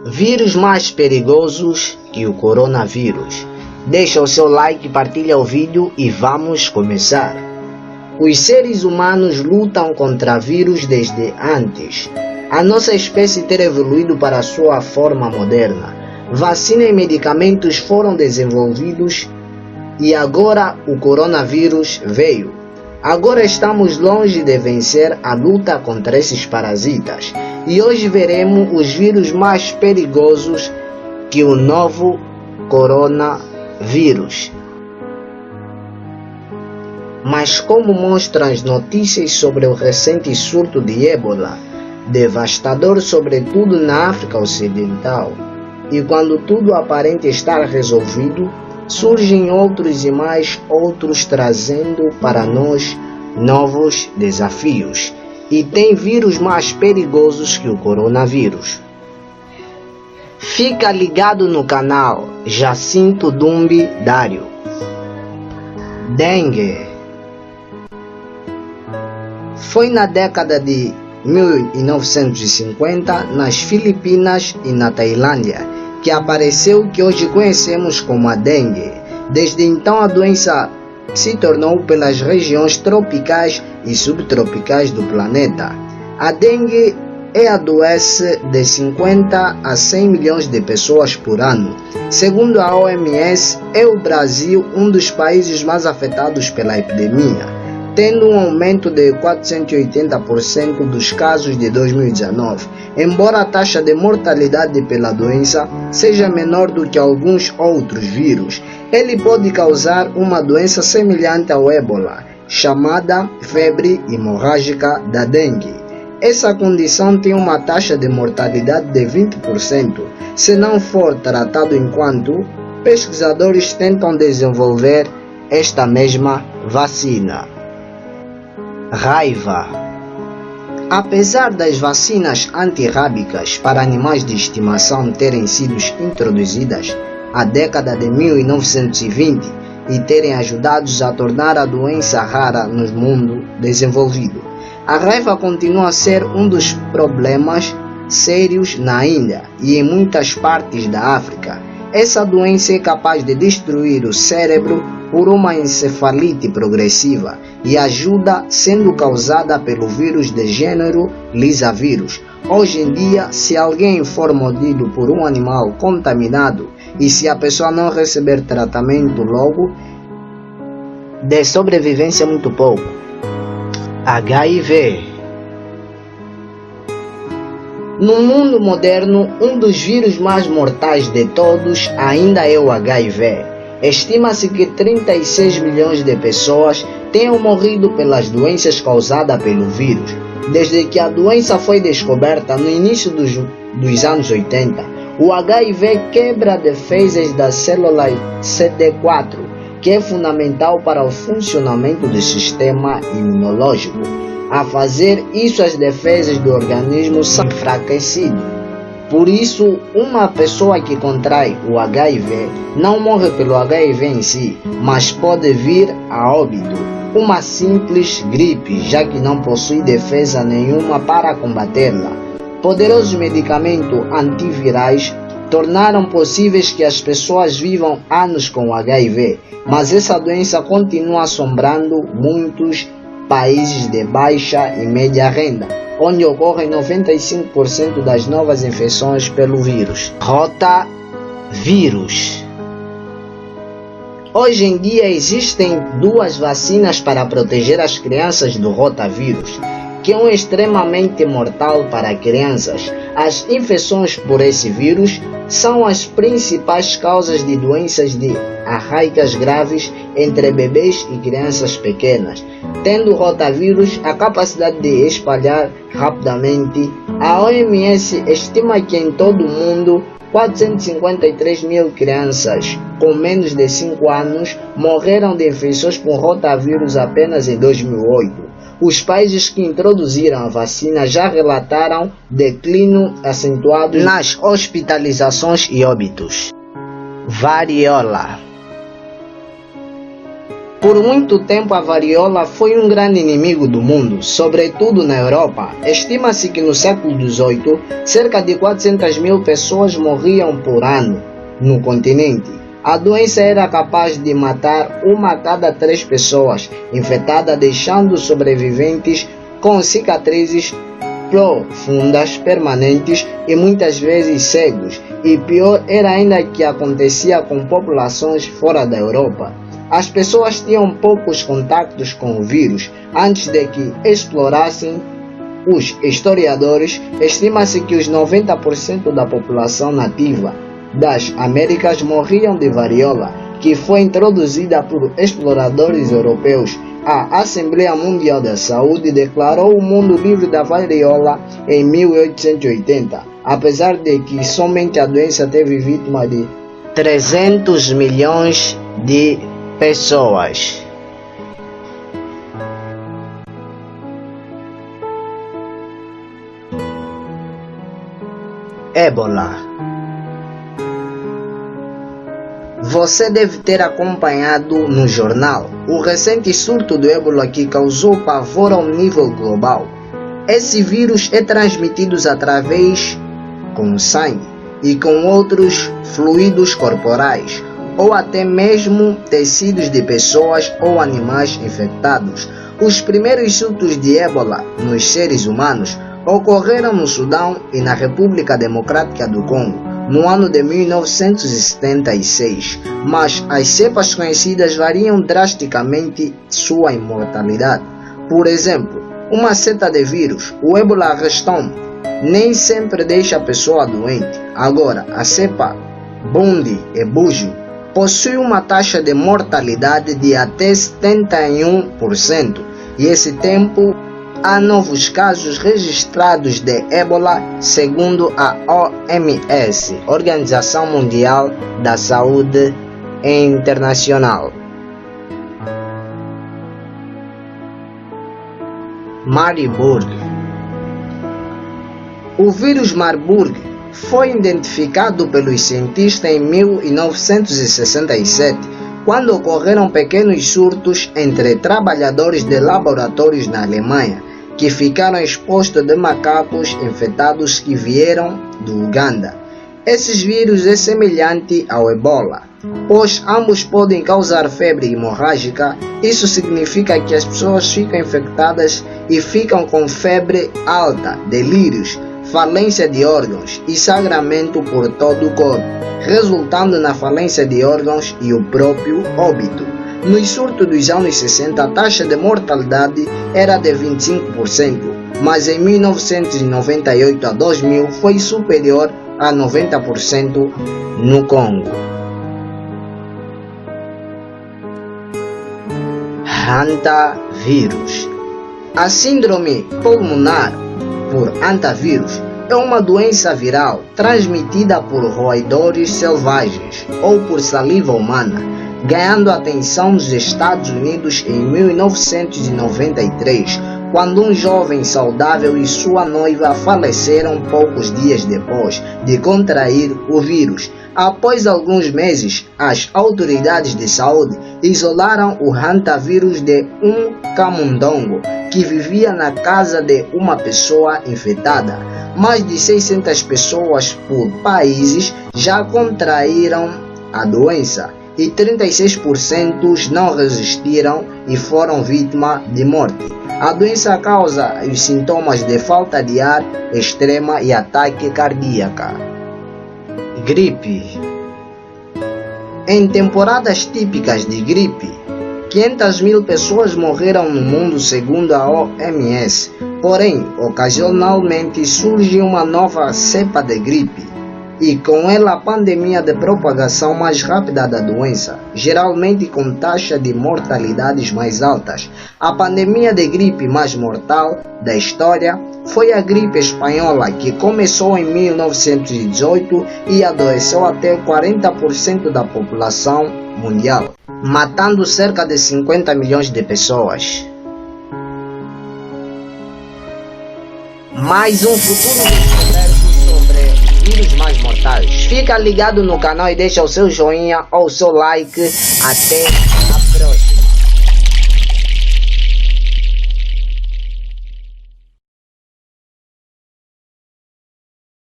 Vírus mais perigosos que o coronavírus. Deixa o seu like, partilha o vídeo e vamos começar. Os seres humanos lutam contra vírus desde antes. A nossa espécie ter evoluído para a sua forma moderna. Vacina e medicamentos foram desenvolvidos e agora o coronavírus veio. Agora estamos longe de vencer a luta contra esses parasitas e hoje veremos os vírus mais perigosos que o novo coronavírus. Mas como mostram as notícias sobre o recente surto de ébola, devastador sobretudo na África Ocidental, e quando tudo aparenta estar resolvido, surgem outros e mais outros trazendo para nós novos desafios. E tem vírus mais perigosos que o coronavírus. Fica ligado no canal Jacinto Dumbi Dário. Dengue. Foi na década de 1950 nas Filipinas e na Tailândia que apareceu o que hoje conhecemos como a dengue. Desde então a doença se tornou pelas regiões tropicais e subtropicais do planeta. A dengue adoece de 50 a 100 milhões de pessoas por ano. Segundo a OMS, é o Brasil um dos países mais afetados pela epidemia, tendo um aumento de 480% dos casos de 2019, embora a taxa de mortalidade pela doença seja menor do que alguns outros vírus. Ele pode causar uma doença semelhante ao ébola, chamada febre hemorrágica da dengue. Essa condição tem uma taxa de mortalidade de 20%, se não for tratado enquanto pesquisadores tentam desenvolver esta mesma vacina. Raiva. Apesar das vacinas antirrábicas para animais de estimação terem sido introduzidas na década de 1920 e terem ajudado a tornar a doença rara no mundo desenvolvido, a raiva continua a ser um dos problemas sérios na Índia e em muitas partes da África. Essa doença é capaz de destruir o cérebro por uma encefalite progressiva e ajuda sendo causada pelo vírus de gênero lisavírus. Hoje em dia, se alguém for mordido por um animal contaminado e se a pessoa não receber tratamento logo, de sobrevivência muito pouco. HIV. No mundo moderno, um dos vírus mais mortais de todos ainda é o HIV. Estima-se que 36 milhões de pessoas tenham morrido pelas doenças causadas pelo vírus. Desde que a doença foi descoberta no início dos anos 80, o HIV quebra defesas da célula CD4, que é fundamental para o funcionamento do sistema imunológico. A fazer isso, as defesas do organismo são enfraquecidas. Por isso, uma pessoa que contrai o HIV não morre pelo HIV em si, mas pode vir a óbito. Uma simples gripe, já que não possui defesa nenhuma para combatê-la. Poderosos medicamentos antivirais tornaram possíveis que as pessoas vivam anos com HIV, mas essa doença continua assombrando muitos países de baixa e média renda, onde ocorrem 95% das novas infecções pelo vírus. Rotavírus. Hoje em dia existem duas vacinas para proteger as crianças do rotavírus, que é extremamente mortal para crianças. As infecções por esse vírus são as principais causas de doenças diarreicas graves entre bebês e crianças pequenas, tendo o rotavírus a capacidade de espalhar rapidamente. A OMS estima que em todo o mundo 453 mil crianças com menos de 5 anos morreram de infecções por rotavírus apenas em 2008. Os países que introduziram a vacina já relataram declínio acentuado nas hospitalizações e óbitos. Variola. Por muito tempo a varíola foi um grande inimigo do mundo, sobretudo na Europa. Estima-se que no século XVIII, cerca de 400 mil pessoas morriam por ano no continente. A doença era capaz de matar uma a cada 3 pessoas infectadas, deixando sobreviventes com cicatrizes profundas, permanentes e muitas vezes cegos. E pior era ainda que acontecia com populações fora da Europa. As pessoas tinham poucos contactos com o vírus antes de que explorassem. Os historiadores estima-se que os 90% da população nativa das Américas morriam de varíola, que foi introduzida por exploradores europeus. A Assembleia Mundial da Saúde declarou o mundo livre da varíola em 1880, apesar de que somente a doença teve vítima de 300 milhões de pessoas. Ébola. Você deve ter acompanhado no jornal o recente surto do ébola que causou pavor ao nível global. Esse vírus é transmitido através com sangue e com outros fluidos corporais, ou até mesmo tecidos de pessoas ou animais infectados. Os primeiros surtos de ébola nos seres humanos ocorreram no Sudão e na República Democrática do Congo no ano de 1976, mas as cepas conhecidas variam drasticamente sua imortalidade. Por exemplo, uma cepa de vírus, o ébola restome, nem sempre deixa a pessoa doente. Agora, a cepa Bundi e Bujo possui uma taxa de mortalidade de até 71%, e esse tempo há novos casos registrados de ébola, segundo a OMS, Organização Mundial da Saúde Internacional. Marburg. O vírus Marburg foi identificado pelos cientistas em 1967, quando ocorreram pequenos surtos entre trabalhadores de laboratórios na Alemanha, que ficaram expostos de macacos infectados que vieram do Uganda. Esses vírus é semelhante ao ebola, pois ambos podem causar febre hemorrágica. Isso significa que as pessoas ficam infectadas e ficam com febre alta, delírios, falência de órgãos e sangramento por todo o corpo, resultando na falência de órgãos e o próprio óbito. No surto dos anos 60, a taxa de mortalidade era de 25%, mas em 1998 a 2000 foi superior a 90% no Congo. Hantavírus. A síndrome pulmonar por hantavírus é uma doença viral transmitida por roedores selvagens ou por saliva humana, ganhando atenção nos Estados Unidos em 1993, quando um jovem saudável e sua noiva faleceram poucos dias depois de contrair o vírus. Após alguns meses, as autoridades de saúde isolaram o hantavírus de um camundongo que vivia na casa de uma pessoa infectada. Mais de 600 pessoas por países já contraíram a doença e 36% não resistiram e foram vítimas de morte. A doença causa os sintomas de falta de ar extrema e ataque cardíaco. Gripe. Em temporadas típicas de gripe, 500 mil pessoas morreram no mundo segundo a OMS. Porém, ocasionalmente surge uma nova cepa de gripe e com ela a pandemia de propagação mais rápida da doença, geralmente com taxa de mortalidades mais altas. A pandemia de gripe mais mortal da história foi a gripe espanhola, que começou em 1918 e adoeceu até 40% da população mundial, matando cerca de 50 milhões de pessoas. Mais um futuro sobre vírus mais mortais. Fica ligado no canal e deixa o seu joinha ou o seu like. Até